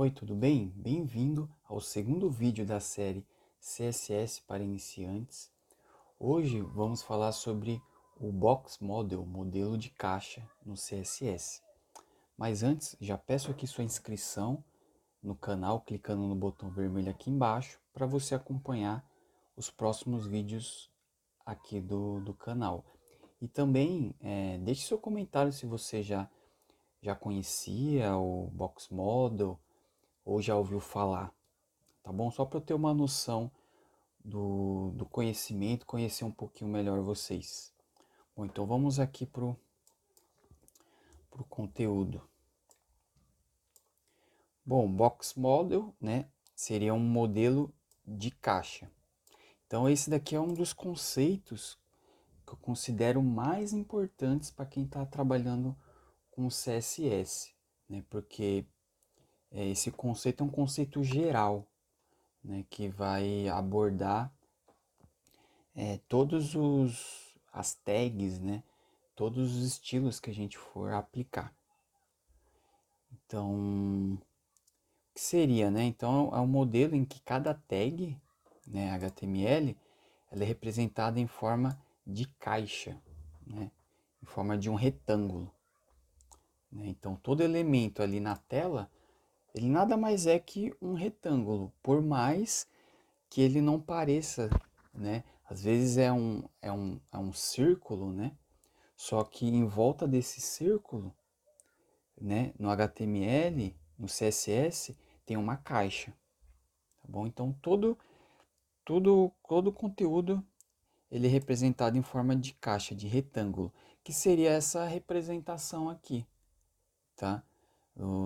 Oi, tudo bem? Bem-vindo ao segundo vídeo da série CSS para iniciantes. Hoje vamos falar sobre o Box Model, modelo de caixa no CSS. Mas antes, já peço aqui sua inscrição no canal, clicando no botão vermelho aqui embaixo, para você acompanhar os próximos vídeos aqui do canal. E também deixe seu comentário se você já conhecia o Box Model ou já ouviu falar, tá bom? Só para eu ter uma noção do conhecimento, conhecer um pouquinho melhor vocês. Bom, então vamos aqui pro conteúdo. Bom, Box Model, né, seria um modelo de caixa. Então esse daqui é um dos conceitos que eu considero mais importantes para quem está trabalhando com CSS, né, porque esse conceito é um conceito geral, né, que vai abordar todos as tags, né? Todos os estilos que a gente for aplicar. Então, o que seria, né? Então, é um modelo em que cada tag, né, HTML, ela é representada em forma de caixa, né? Em forma de um retângulo, né? Então, todo elemento ali na tela, ele nada mais é que um retângulo, por mais que ele não pareça, né? Às vezes é um círculo, né? Só que em volta desse círculo, né, no HTML, no CSS, tem uma caixa, tá bom? Então todo o conteúdo ele é representado em forma de caixa, de retângulo, que seria essa representação aqui, tá?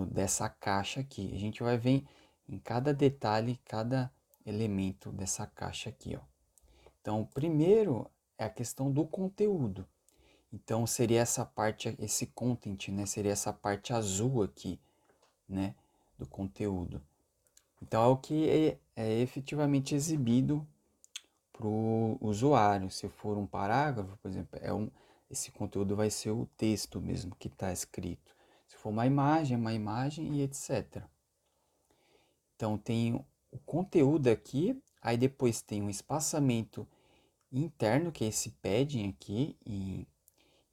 Dessa caixa aqui. A gente vai ver em cada detalhe, cada elemento dessa caixa aqui, ó. Então, o primeiro é a questão do conteúdo. Então seria essa parte, esse content, né? Seria essa parte azul aqui, né? Do conteúdo. Então é o que é efetivamente exibido para o usuário. Se for um parágrafo, por exemplo, esse conteúdo vai ser o texto mesmo que está escrito. Se for uma imagem, é uma imagem e etc. Então tem o conteúdo aqui, aí depois tem um espaçamento interno, que é esse padding aqui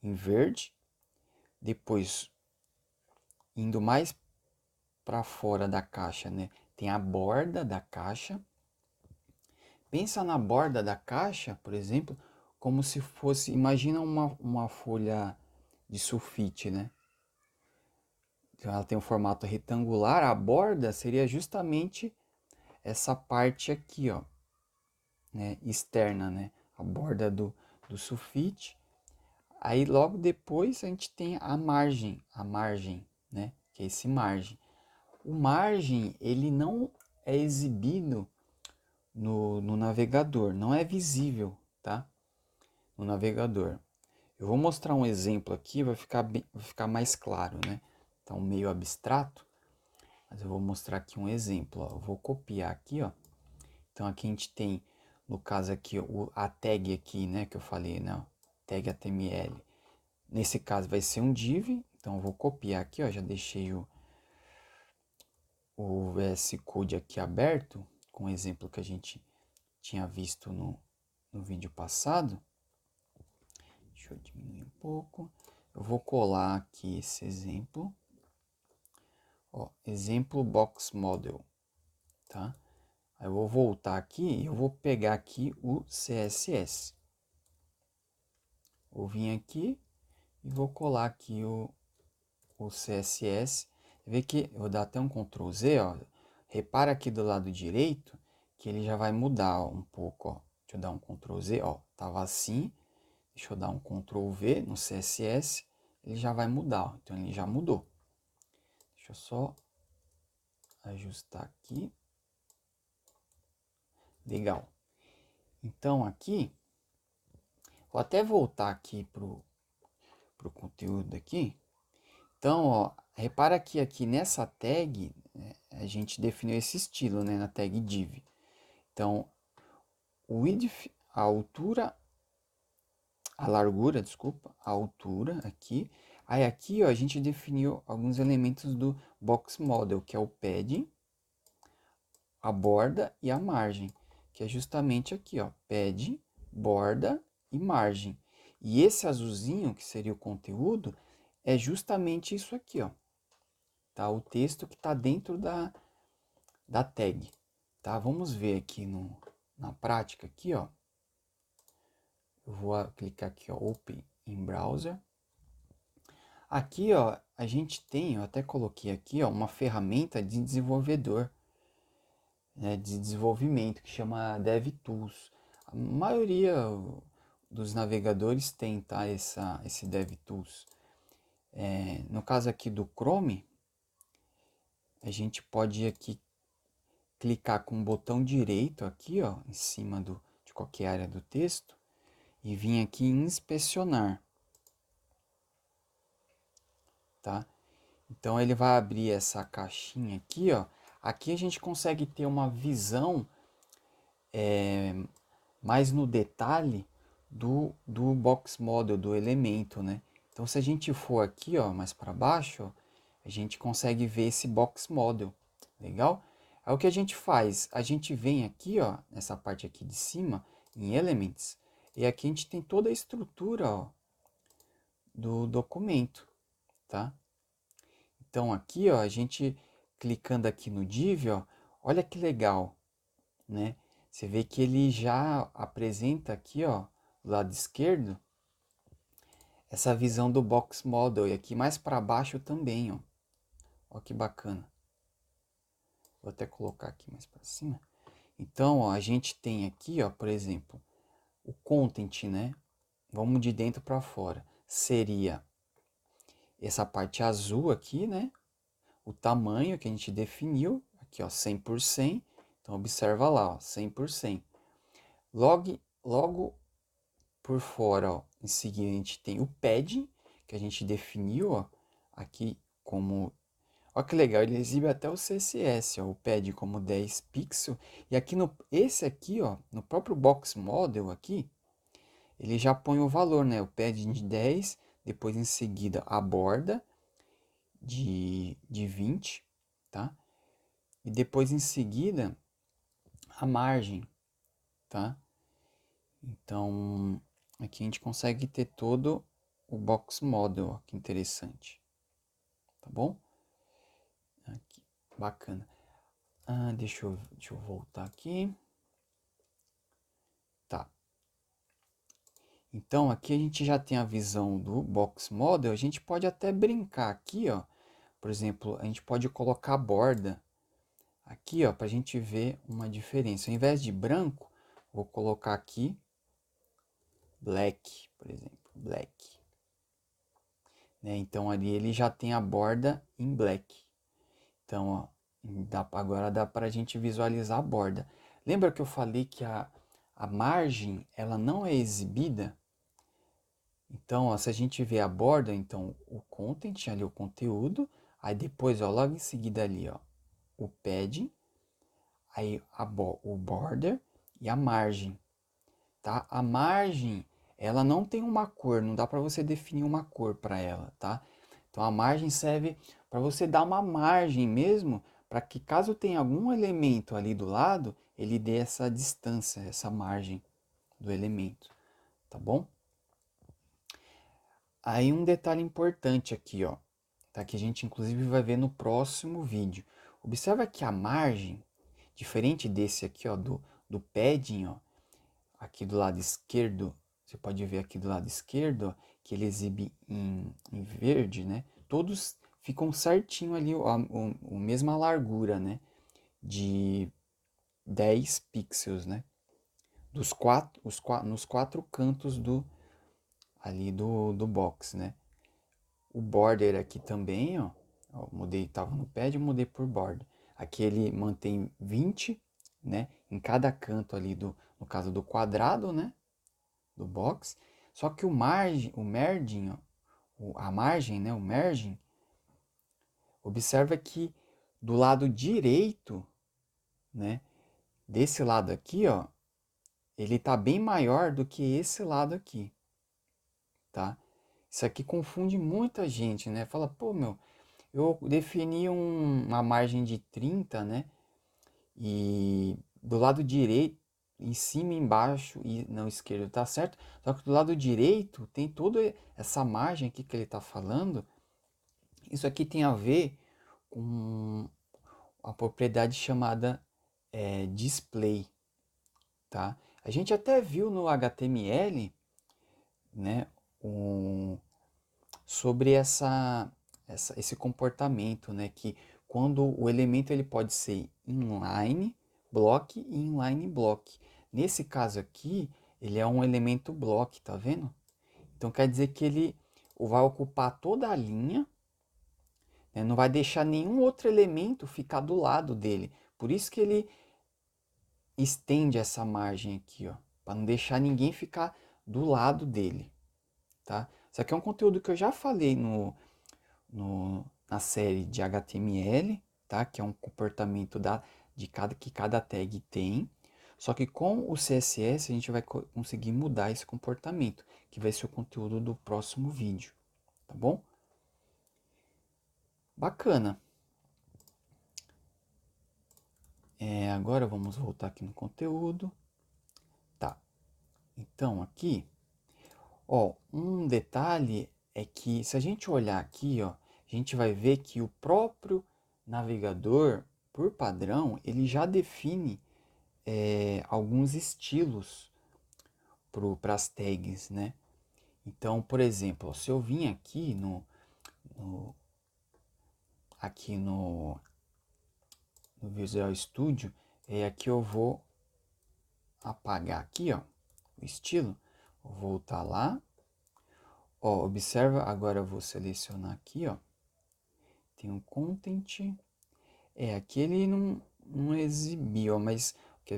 em verde. Depois, indo mais para fora da caixa, né? Tem a borda da caixa. Pensa na borda da caixa, por exemplo, como se fosse, imagina uma folha de sulfite, né? Então ela tem um formato retangular, a borda seria justamente essa parte aqui, ó, né? Externa, né? A borda do sulfite. Aí logo depois a gente tem a margem, né? Que é esse margem. O margem, ele não é exibido no navegador, não é visível, tá? No navegador. Eu vou mostrar um exemplo aqui, vai ficar mais claro, né? Tá meio abstrato, mas eu vou mostrar aqui um exemplo, ó. Eu vou copiar aqui, ó. Então aqui a gente tem, no caso aqui, a tag aqui, né? Que eu falei, né? Tag HTML. Nesse caso vai ser um div, então eu vou copiar aqui, ó. Já deixei o VS Code aqui aberto, com o exemplo que a gente tinha visto no vídeo passado. Deixa eu diminuir um pouco. Eu vou colar aqui esse exemplo. Ó, exemplo box model, tá? Aí eu vou voltar aqui e eu vou pegar aqui o CSS. Vou vir aqui e vou colar aqui o CSS. Vê que eu vou dar até um Ctrl Z, ó. Repara aqui do lado direito que ele já vai mudar, ó, um pouco, ó. Deixa eu dar um Ctrl Z, ó. Tava assim. Deixa eu dar um Ctrl V no CSS. Ele já vai mudar, ó. Então ele já mudou. Deixa eu só ajustar aqui. Legal. Então aqui, vou até voltar aqui pro conteúdo aqui. Então, ó, repara que aqui nessa tag, né, a gente definiu esse estilo, né, na tag div. Então, o width, a altura, a largura, desculpa, a altura aqui. Aí aqui, ó, a gente definiu alguns elementos do box model, que é o padding, a borda e a margem, que é justamente aqui, ó, pad, borda e margem. E esse azulzinho, que seria o conteúdo, é justamente isso aqui, ó, tá? O texto que está dentro da tag, tá? Vamos ver aqui na prática aqui, ó. Eu vou clicar aqui, ó, Open in Browser. Aqui, ó, a gente tem, eu até coloquei aqui, ó, uma ferramenta de desenvolvedor, né, de desenvolvimento, que chama DevTools. A maioria dos navegadores tem, tá, esse DevTools. No caso aqui do Chrome, a gente pode aqui clicar com o botão direito aqui, ó, em cima de qualquer área do texto e vir aqui em inspecionar, tá? Então ele vai abrir essa caixinha aqui, ó. Aqui a gente consegue ter uma visão mais no detalhe do box model, do elemento, né? Então se a gente for aqui, ó, mais para baixo, ó, a gente consegue ver esse box model, legal? Aí o que a gente faz? A gente vem aqui, ó, nessa parte aqui de cima, em Elements, e aqui a gente tem toda a estrutura, ó, do documento, tá? Então aqui, ó, a gente clicando aqui no div, ó, olha que legal, né? Você vê que ele já apresenta aqui, ó, do lado esquerdo, essa visão do box model, e aqui mais para baixo também, ó. Ó que bacana. Vou até colocar aqui mais para cima. Então, ó, a gente tem aqui, ó, por exemplo, o content, né? Vamos de dentro para fora. Seria essa parte azul aqui, né? O tamanho que a gente definiu, aqui, ó, 100%. Então, observa lá, ó, 100%. Logo por fora, ó, em seguida, a gente tem o pad, que a gente definiu, ó, aqui como... Olha que legal, ele exibe até o CSS, ó, o pad como 10 pixels. E aqui esse aqui, ó, no próprio box model aqui, ele já põe o valor, né? O pad de 10, depois em seguida a borda de 20, tá? E depois em seguida a margem, tá? Então, aqui a gente consegue ter todo o box model, ó, que interessante, tá bom? Aqui, bacana. Deixa eu voltar aqui. Tá. Então, aqui a gente já tem a visão do box model. A gente pode até brincar aqui, ó. Por exemplo, a gente pode colocar a borda aqui, ó, para a gente ver uma diferença. Ao invés de branco, vou colocar aqui black, por exemplo, black. Né? Então, ali ele já tem a borda em black. Então, ó, agora dá para a gente visualizar a borda. Lembra que eu falei que a margem ela não é exibida? Então, ó, se a gente vê a borda, então o content, ali o conteúdo, aí depois, ó, logo em seguida ali, ó, o pad, aí o border e a margem, tá? A margem, ela não tem uma cor, não dá para você definir uma cor para ela, tá? Então a margem serve para você dar uma margem mesmo, para que caso tenha algum elemento ali do lado, ele dê essa distância, essa margem do elemento, tá bom? Aí um detalhe importante aqui, ó, tá? Que a gente inclusive vai ver no próximo vídeo. Observa que a margem, diferente desse aqui, ó, do padding, ó, aqui do lado esquerdo, você pode ver aqui do lado esquerdo, ó, que ele exibe em verde, né? Todos ficam certinho ali, a mesma largura, né? De 10 pixels, né? Nos quatro cantos ali do box, né? O border aqui também, ó, mudei, tava no pad, mudei por border. Aqui ele mantém 20, né, em cada canto ali no caso do quadrado, né, do box. Só que o merging, ó, a margem, né, o merging, observa que do lado direito, né, desse lado aqui, ó, ele tá bem maior do que esse lado aqui, tá? Isso aqui confunde muita gente, né? Fala, pô, meu, eu defini uma margem de 30, né? E do lado direito, em cima, embaixo e não esquerdo, tá certo? Só que do lado direito tem toda essa margem aqui que ele está falando. Isso aqui tem a ver com a propriedade chamada display, tá? A gente até viu no HTML, né, sobre esse comportamento, né, que quando o elemento ele pode ser inline block e inline block. Nesse caso aqui, ele é um elemento block, tá vendo? Então quer dizer que ele vai ocupar toda a linha, né, não vai deixar nenhum outro elemento ficar do lado dele. Por isso que ele estende essa margem aqui, ó, para não deixar ninguém ficar do lado dele, tá? Isso aqui é um conteúdo que eu já falei na série de HTML, tá? Que é um comportamento que cada tag tem. Só que com o CSS a gente vai conseguir mudar esse comportamento, que vai ser o conteúdo do próximo vídeo, tá bom? Bacana. Agora vamos voltar aqui no conteúdo. Tá. Então aqui, ó, um detalhe é que se a gente olhar aqui, ó, a gente vai ver que o próprio navegador, por padrão, ele já define alguns estilos para as tags, né? Então, por exemplo, ó, se eu vim aqui no, aqui no Visual Studio, aqui eu vou apagar aqui, ó, o estilo, vou voltar lá. Ó, observa, agora eu vou selecionar aqui, ó, tem um content, aqui ele não exibiu, ó, mas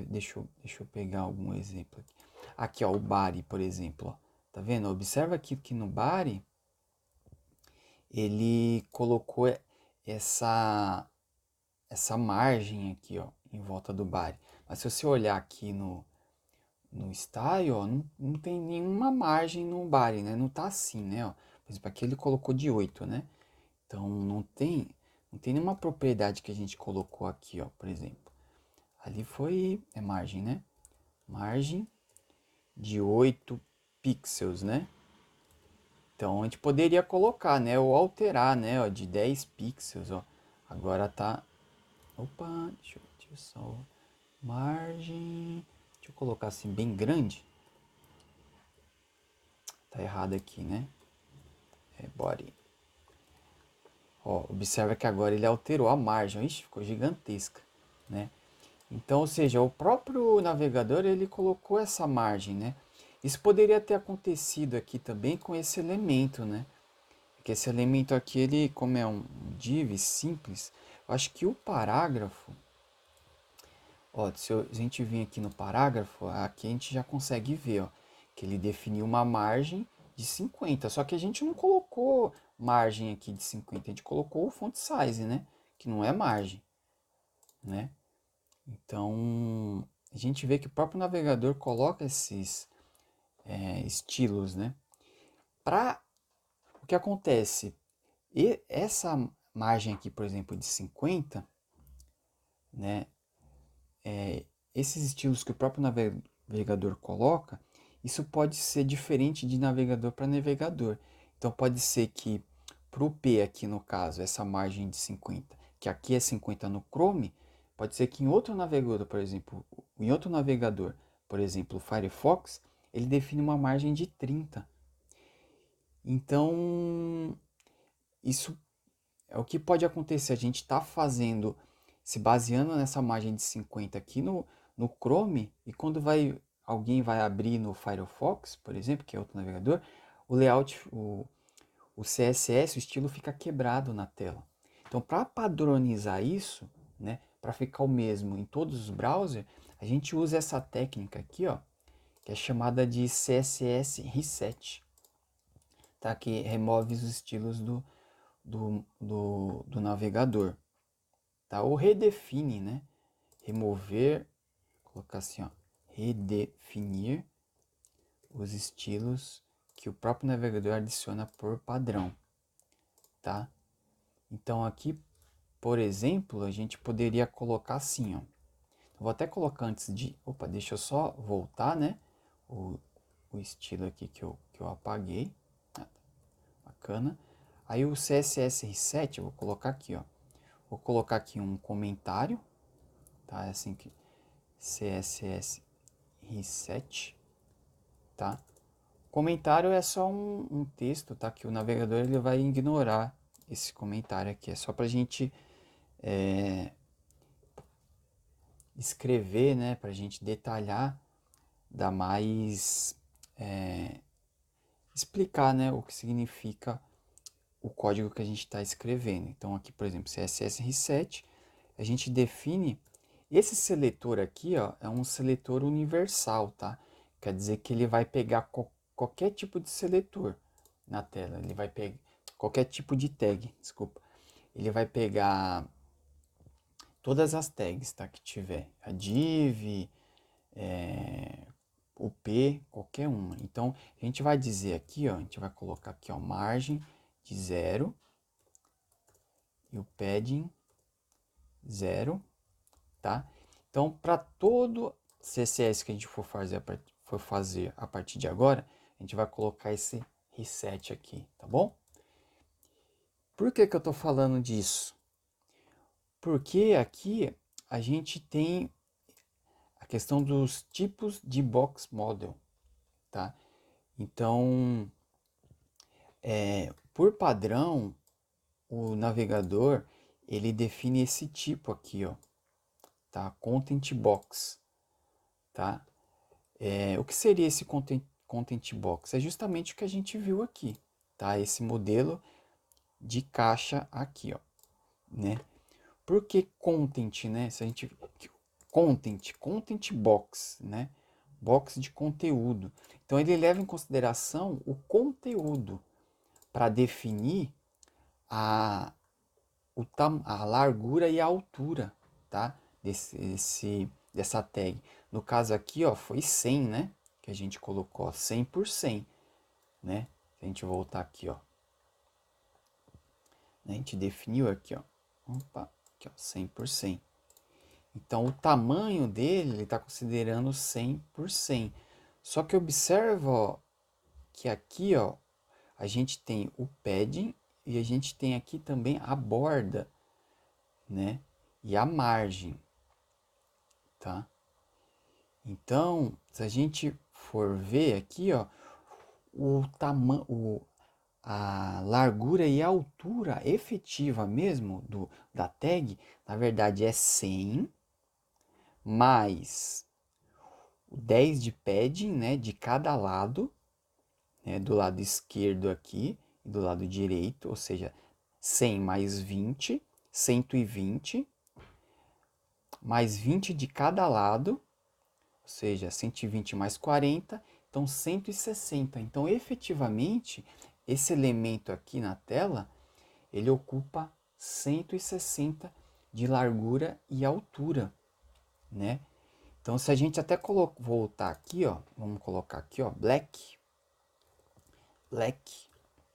deixa eu pegar algum exemplo aqui. Aqui, ó, o body, por exemplo, ó, tá vendo? Observa aqui que no body ele colocou essa margem aqui, ó, em volta do body. Mas se você olhar aqui no style, ó, não tem nenhuma margem no body, né? Não tá assim, né? Ó. Por exemplo, aqui ele colocou de 8, né? Então não tem nenhuma propriedade que a gente colocou aqui, ó, por exemplo. Ali é margem, né? Margem de 8 pixels, né? Então a gente poderia colocar, né, ou alterar, né, ó, de 10 pixels, ó. Agora tá. Opa, deixa eu só. Margem. Deixa eu colocar assim bem grande. Tá errado aqui, né? Body. Ó, observa que agora ele alterou a margem. Ixi, ficou gigantesca, né? Então, ou seja, o próprio navegador ele colocou essa margem, né? Isso poderia ter acontecido aqui também com esse elemento, né? Porque esse elemento aqui, ele, como é um div simples, eu acho que o parágrafo, ó, se a gente vir aqui no parágrafo, aqui a gente já consegue ver, ó, que ele definiu uma margem de 50, só que a gente não colocou margem aqui de 50, a gente colocou o font size, né? Que não é margem, né? Então, a gente vê que o próprio navegador coloca esses estilos, né? O que acontece? E essa margem aqui, por exemplo, de 50, né? Esses estilos que o próprio navegador coloca, isso pode ser diferente de navegador para navegador. Então, pode ser que para o P aqui no caso, essa margem de 50, que aqui é 50 no Chrome, pode ser que em outro navegador, por exemplo, o Firefox, ele define uma margem de 30. Então, isso é o que pode acontecer. A gente está fazendo, se baseando nessa margem de 50 aqui no Chrome, e quando alguém vai abrir no Firefox, por exemplo, que é outro navegador, o layout, o CSS, o estilo fica quebrado na tela. Então, para padronizar isso, né, para ficar o mesmo em todos os browsers, a gente usa essa técnica aqui, ó, que é chamada de CSS Reset, tá? Que remove os estilos do navegador, tá? Ou redefine, né? Remover, colocar assim, ó, redefinir os estilos que o próprio navegador adiciona por padrão, tá? Então aqui, por exemplo, a gente poderia colocar assim, ó. Vou até colocar antes de... Opa, deixa eu só voltar, né? O, o estilo aqui que eu apaguei. Ah, bacana. Aí o CSS Reset, eu vou colocar aqui, ó. Vou colocar aqui um comentário, tá? É assim que... CSS Reset, tá? Comentário é só um texto, tá? Que o navegador ele vai ignorar esse comentário aqui. É só pra gente escrever, né? Pra gente detalhar, dar mais... explicar, né? O que significa o código que a gente está escrevendo. Então aqui, por exemplo, CSS Reset, a gente define... Esse seletor aqui, ó, é um seletor universal, tá? Quer dizer que ele vai pegar qualquer tipo de seletor na tela. Ele vai pegar qualquer tipo de tag, desculpa. Ele vai pegar todas as tags, tá? Que tiver. A div, o p, qualquer uma. Então, a gente vai dizer aqui, ó, a gente vai colocar aqui, ó, margem de 0 e o padding 0, tá? Então, para todo CSS que a gente for fazer a partir de agora, a gente vai colocar esse reset aqui, tá bom? Por que que eu tô falando disso? Porque aqui a gente tem a questão dos tipos de box model, tá? Então, por padrão, o navegador ele define esse tipo aqui, ó, tá? Content box, tá? O que seria esse content box? É justamente o que a gente viu aqui, tá? Esse modelo de caixa aqui, ó, né? Por que content, né? Se a gente content box, né? Box de conteúdo. Então ele leva em consideração o conteúdo para definir a, a largura e a altura, tá? Dessa tag. No caso aqui, ó, foi 100, né? Que a gente colocou, ó, 100 por 100, né? Se a gente voltar aqui, ó. A gente definiu aqui, ó. Opa, aqui, ó, 100 por 100. Então, o tamanho dele, ele está considerando 100 por 100. Só que observa, ó, que aqui, ó, a gente tem o padding e a gente tem aqui também a borda, né? E a margem, tá? Então, se a gente for ver aqui, ó, o tamanho, a largura e a altura efetiva mesmo da tag, na verdade é 100 mais o 10 de padding, né, de cada lado, né, do lado esquerdo aqui e do lado direito, ou seja, 100 mais 20, 120, mais 20 de cada lado, ou seja, 120 mais 40, então 160. Então, efetivamente, esse elemento aqui na tela, ele ocupa 160 de largura e altura, né? Então, se a gente até voltar aqui, ó, vamos colocar aqui, ó, black,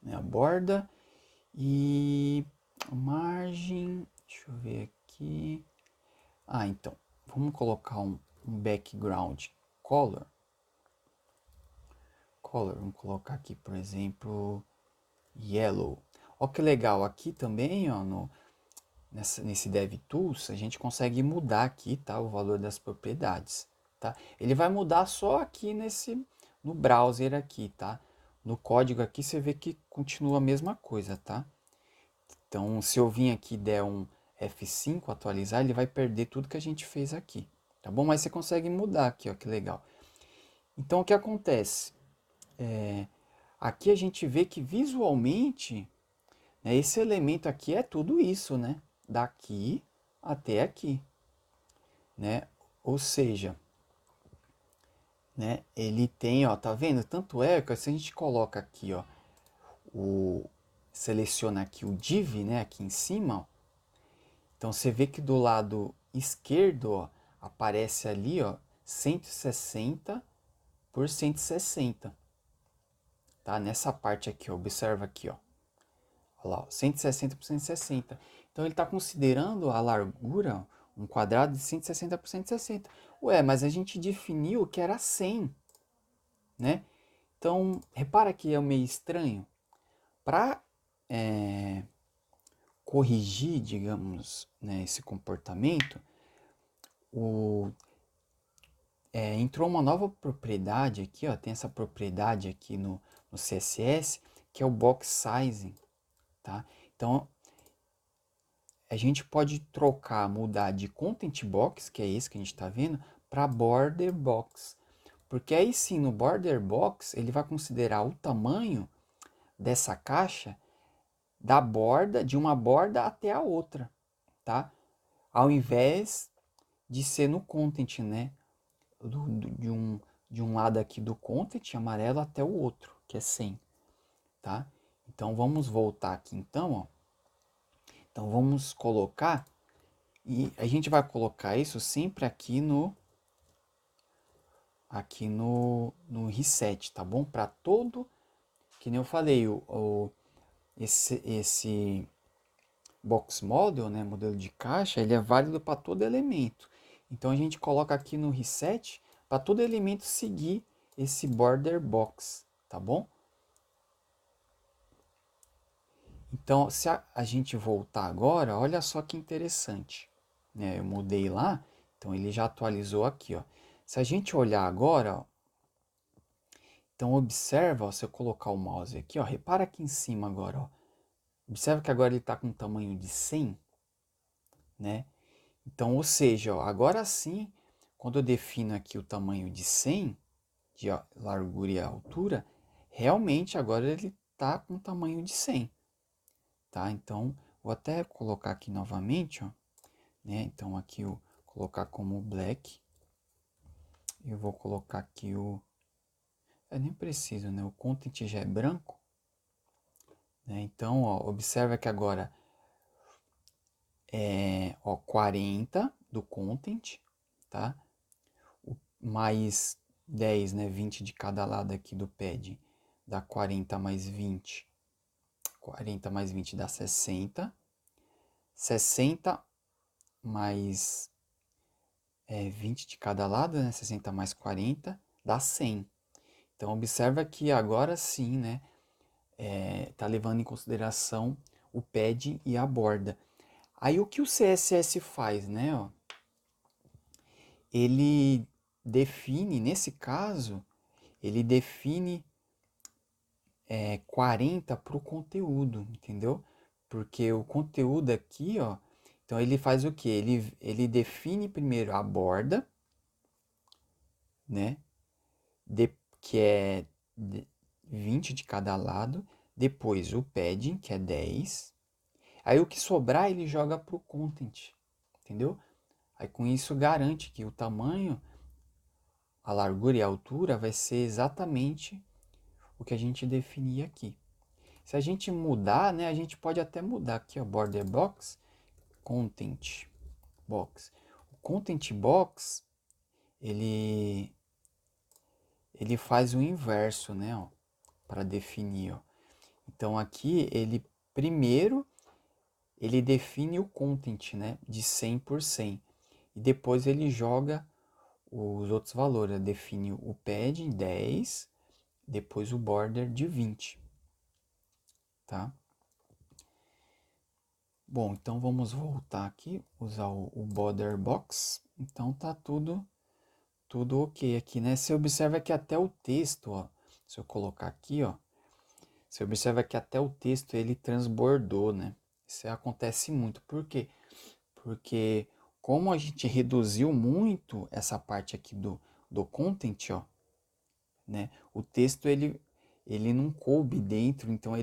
né, a borda e a margem, deixa eu ver aqui. Ah, então, vamos colocar um background color. Vamos colocar aqui, por exemplo, yellow. Ó que legal, aqui também, ó, nesse DevTools, a gente consegue mudar aqui, tá, o valor das propriedades, tá? Ele vai mudar só aqui no browser aqui, tá? No código aqui você vê que continua a mesma coisa, tá? Então, se eu vir aqui e der um F5, atualizar, ele vai perder tudo que a gente fez aqui, tá bom? Mas você consegue mudar aqui, ó, que legal. Então, o que acontece? Aqui a gente vê que visualmente, né, esse elemento aqui é tudo isso, né? Daqui até aqui, né? Ou seja, né, ele tem, ó, tá vendo? Tanto é que se a gente coloca aqui, ó, seleciona aqui o div, né, aqui em cima, ó, então você vê que do lado esquerdo, ó, aparece ali, ó, 160 por 160, tá? Nessa parte aqui, ó, observa aqui, ó. Olha lá, ó, 160 por 160. Então ele está considerando a largura, Um quadrado de 160 por 160. Ué, mas a gente definiu que era 100, né? Então, repara que é meio estranho. Para corrigir, digamos, né, esse comportamento, entrou uma nova propriedade aqui, ó, tem essa propriedade aqui no CSS, que é o box sizing, tá? Então, a gente pode trocar, mudar de content box, que é esse que a gente está vendo, para border box. Porque aí sim, no border box, ele vai considerar o tamanho dessa caixa da borda, de uma borda até a outra, tá? Ao invés de ser no content, né? De um lado aqui do content amarelo até o outro, que é 100, tá? Então vamos voltar aqui então, ó. Então vamos colocar, e a gente vai colocar isso sempre no reset, tá bom? Para todo, que nem eu falei, esse box model, né, modelo de caixa, ele é válido para todo elemento. Então a gente coloca aqui no reset para todo elemento seguir esse border box, tá bom? Então, se a gente voltar agora, olha só que interessante, né? Eu mudei lá, então ele já atualizou aqui, ó. Se a gente olhar agora, ó, então observa, ó, se eu colocar o mouse aqui, ó, repara aqui em cima agora, ó. Observa que agora ele está com um tamanho de 100, né? Então, ou seja, ó, agora sim, quando eu defino aqui o tamanho de 100, de largura e altura, realmente agora ele está com o tamanho de 100, tá? Então, vou até colocar aqui novamente, ó, né? Então, aqui eu colocar como black, eu vou colocar aqui eu nem preciso, né? O content já é branco, né? Então, ó, observa que agora ó, 40 do content, tá? Mais 10, né? 20 de cada lado aqui do pad, dá 40 mais 20. 40 mais 20 dá 60. 60 mais 20 de cada lado, né? 60 mais 40 dá 100. Então, observa que agora sim, né? Tá levando em consideração o pad e a borda. Aí, o que o CSS faz, né? Ó, ele define, nesse caso, ele define 40 para o conteúdo, entendeu? Porque o conteúdo aqui, ó, então ele faz o quê? Ele define primeiro a borda, né? Que é 20 de cada lado. Depois o padding, que é 10. Aí o que sobrar ele joga para o content, entendeu? Aí com isso garante que o tamanho, a largura e a altura vai ser exatamente o que a gente definir aqui. Se a gente mudar, né, a gente pode até mudar aqui, ó, border box, content box. O content box, ele faz o inverso, né, ó, para definir, ó. Então aqui ele primeiro ele define o content, né, de 100 por 100. E depois ele joga os outros valores, né? Define o padding 10, depois o border de 20, tá? Bom, então vamos voltar aqui, usar o border box. Então tá tudo ok aqui, né? Você observa que até o texto, ó, se eu colocar aqui, ó, você observa que até o texto ele transbordou, né? Isso acontece muito. Por quê? Porque como a gente reduziu muito essa parte aqui do content, ó, né? O texto ele não coube dentro, então a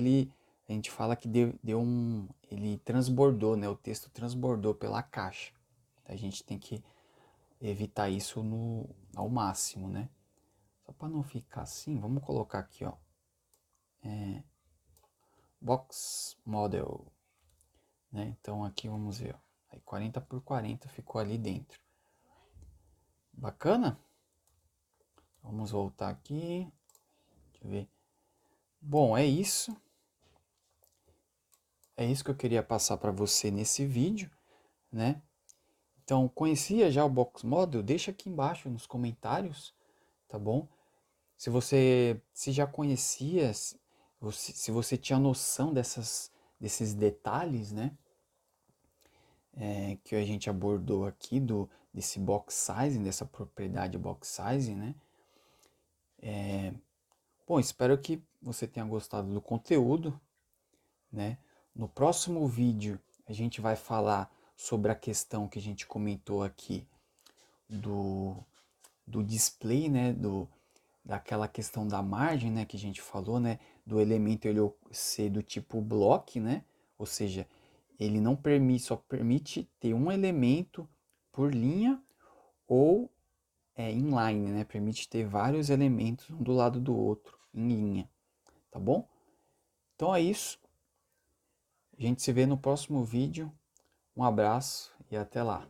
gente fala que ele transbordou, né? O texto transbordou pela caixa. A gente tem que evitar isso ao máximo, né? Só para não ficar assim, vamos colocar aqui, ó, box model, né? Então aqui vamos ver, ó, aí 40 por 40 ficou ali dentro. Bacana? Vamos voltar aqui. Deixa eu ver. Bom, é isso. É isso que eu queria passar para você nesse vídeo, né? Então, conhecia já o Box Model? Deixa aqui embaixo nos comentários, tá bom? Se já conhecia, se você tinha noção desses detalhes, né? Que a gente abordou aqui desse box sizing, dessa propriedade box sizing, né? Bom, espero que você tenha gostado do conteúdo, né? No próximo vídeo a gente vai falar sobre a questão que a gente comentou aqui do, do display, né? Daquela questão da margem, né? Que a gente falou, né? Do elemento ele ser do tipo block, né? Ou seja, ele não permite, só permite ter um elemento por linha ou inline, né? Permite ter vários elementos um do lado do outro em linha, tá bom? Então é isso. A gente se vê no próximo vídeo. Um abraço e até lá.